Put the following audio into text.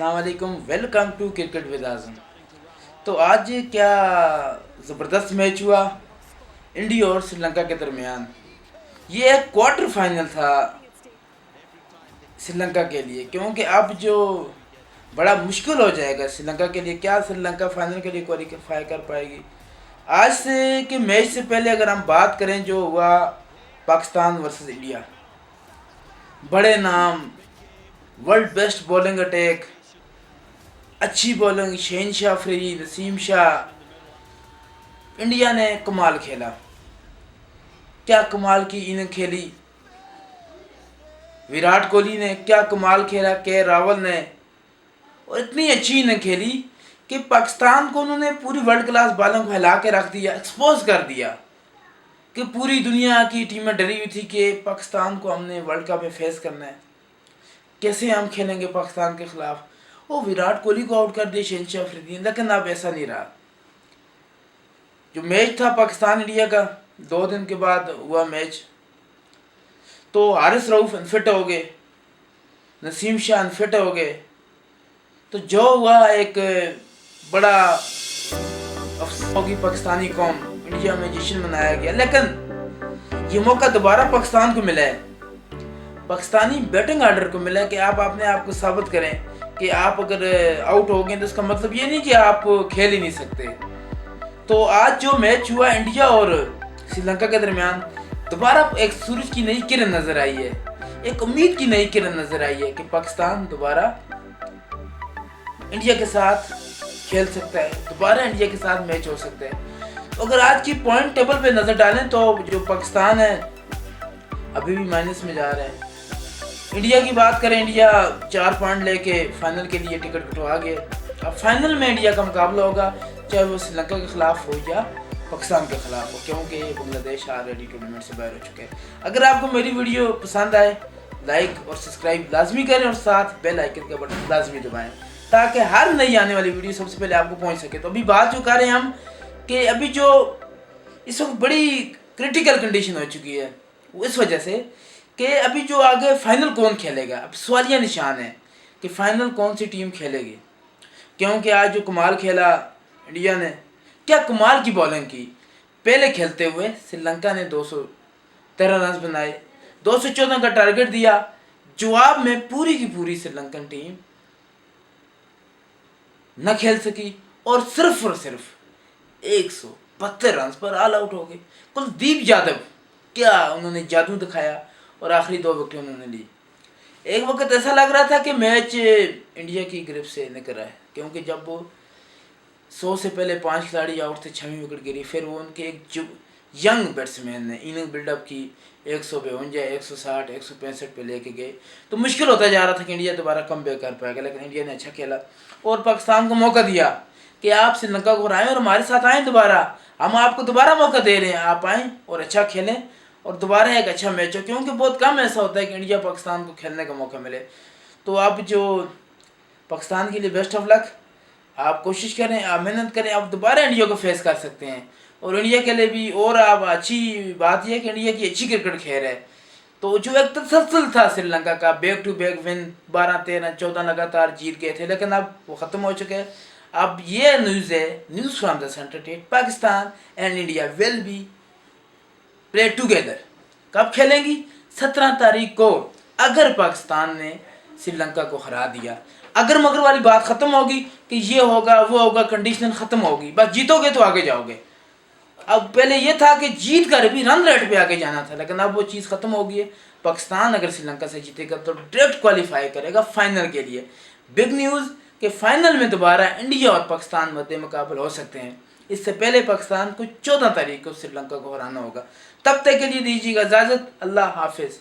السلام علیکم، welcome to cricket with اعظم۔ تو آج کیا زبردست میچ ہوا انڈیا اور سری لنکا کے درمیان۔ یہ ایک کوارٹر فائنل تھا سری لنکا کے لیے، کیونکہ اب جو بڑا مشکل ہو جائے گا سری لنکا کے لیے، کیا سری لنکا فائنل کے لیے کوالیفائی کر پائے گی۔ آج سے کہ میچ سے پہلے اگر ہم بات کریں جو ہوا پاکستان ورسز انڈیا، بڑے نام، ورلڈ بیسٹ بولنگ اٹیک، اچھی بولنگ، شہنشاہ افریدی، نسیم شاہ، انڈیا نے کمال کھیلا، کیا کمال کی اننگ کھیلی۔ وراٹ کوہلی نے کیا کمال کھیلا، کے راول نے، اور اتنی اچھی اننگ کھیلی کہ پاکستان کو انہوں نے پوری ورلڈ کلاس بالوں کو ہلا کے رکھ دیا، ایکسپوز کر دیا کہ پوری دنیا کی ٹیمیں ڈری ہوئی تھی کہ پاکستان کو ہم نے ورلڈ کپ میں فیس کرنا ہے، کیسے ہم کھیلیں گے پاکستان کے خلاف۔ وہ وراٹ کوہلی کو آؤٹ کر دیا شہنشاہ افریدی نے، لیکن اب ایسا نہیں رہا۔ جو میچ تھا پاکستان انڈیا کا، 2 دن کے بعد ہوا میچ، تو حارث رؤف انفٹ ہو گئے، نسیم شاہ انفٹ ہو گئے، تو جو ہوا ایک بڑا افسوس ہوگی پاکستانی قوم، انڈیا میں جشن منایا گیا، لیکن یہ موقع دوبارہ پاکستان کو ملا ہے، پاکستانی بیٹنگ آرڈر کو ملا کہ آپ اپنے آپ کو ثابت کریں کہ آپ اگر آؤٹ ہو گئے تو اس کا مطلب یہ نہیں کہ آپ کھیل ہی نہیں سکتے۔ تو آج جو میچ ہوا انڈیا اور سری لنکا کے درمیان، دوبارہ ایک سورج کی نئی کرن نظر آئی ہے، ایک امید کی نئی کرن نظر آئی ہے کہ پاکستان دوبارہ انڈیا کے ساتھ کھیل سکتا ہے، دوبارہ انڈیا کے ساتھ میچ ہو سکتا ہے۔ اگر آج کی پوائنٹ ٹیبل پہ نظر ڈالیں تو جو پاکستان ہے ابھی بھی مائنس میں جا رہا ہے۔ انڈیا کی بات کریں، انڈیا 4 پوائنٹ لے کے فائنل کے لیے ٹکٹ کٹوا گئے۔ اب فائنل میں انڈیا کا مقابلہ ہوگا، چاہے وہ سری لنکا کے خلاف ہو یا پاکستان کے خلاف ہو، کیونکہ بنگلہ دیش آلریڈی ٹورنامنٹ سے باہر ہو چکے ہیں۔ اگر آپ کو میری ویڈیو پسند آئے، لائک اور سبسکرائب لازمی کریں اور ساتھ بیل آئیکن کا بٹن لازمی دبائیں تاکہ ہر نئی آنے والی ویڈیو سب سے پہلے آپ کو پہنچ سکے۔ تو ابھی بات جو کر رہے ہیں ہم کہ ابھی جو اس وقت بڑی کرٹیکل کنڈیشن ہو چکی ہے، وہ اس وجہ سے کہ ابھی جو آگے فائنل کون کھیلے گا، اب سوالیہ نشان ہے کہ فائنل کون سی ٹیم کھیلے گی، کیونکہ آج جو کمال کھیلا انڈیا نے، کیا کمال کی بولنگ کی۔ پہلے کھیلتے ہوئے سری لنکا نے 213 رنز بنائے، 214 کا ٹارگٹ دیا، جواب میں پوری کی پوری سری لنکن ٹیم نہ کھیل سکی اور صرف 172 رنز پر آل آؤٹ ہو گئے۔ کلدیپ یادو کیا انہوں نے جادو دکھایا اور آخری 2 وکٹیں انہوں نے لی۔ ایک وقت ایسا لگ رہا تھا کہ میچ انڈیا کی گرپ سے نکل رہا ہے، کیونکہ جب وہ 100 سے پہلے 5 کھلاڑی آؤٹ تھے، 6ویں وکٹ گری، پھر وہ ان کے ایک ینگ بیٹسمین نے اننگ بلڈ اپ کی، 152، 160، 165 پہ لے کے گئے، تو مشکل ہوتا جا رہا تھا کہ انڈیا دوبارہ کم بیک کر پائے گا، لیکن انڈیا نے اچھا کھیلا اور پاکستان کو موقع دیا کہ آپ سری لنکا کو ہرائیں اور ہمارے ساتھ آئیں، دوبارہ ہم آپ کو دوبارہ موقع دے رہے ہیں، آپ آئیں اور اچھا کھیلیں اور دوبارہ ایک اچھا میچ ہو، کیونکہ بہت کم ایسا ہوتا ہے کہ انڈیا پاکستان کو کھیلنے کا موقع ملے۔ تو اب جو پاکستان کے لیے بیسٹ آف لک، آپ کوشش کریں، آپ محنت کریں، آپ دوبارہ انڈیا کو فیس کر سکتے ہیں، اور انڈیا کے لیے بھی اور آپ اچھی بات یہ ہے کہ انڈیا کی اچھی کرکٹ کھیل ہے۔ تو جو ایک تسلسل تھا سری لنکا کا، بیک ٹو بیک ون، 12، 13، 14 لگاتار جیت گئے تھے، لیکن اب وہ ختم ہو چکے ہیں۔ اب یہ نیوز ہے، نیوز فرام دا سینٹر ٹیٹ، Pakistan and India will be play together. کب کھیلیں گی؟ 17 تاریخ کو، اگر پاکستان نے سری لنکا کو ہرا دیا۔ اگر مگر والی بات ختم ہوگی کہ یہ ہوگا وہ ہوگا، کنڈیشن ختم ہوگی، بس جیتو گے تو آگے جاؤ گے۔ اب پہلے یہ تھا کہ جیت کر بھی رن ریٹ پہ آگے جانا تھا، لیکن اب وہ چیز ختم ہو گئی ہے۔ پاکستان اگر سری لنکا سے جیتے گا تو ڈائریکٹ کوالیفائی کرے گا فائنل کے لیے۔ بگ نیوز کہ فائنل میں دوبارہ انڈیا اور پاکستان مد مقابل ہو سکتے ہیں۔ اس سے پہلے پاکستان کو 14 تاریخ کو سری لنکا کو ہرانا ہوگا۔ تب تک کے لیے دیجیے گا اجازت، اللہ حافظ۔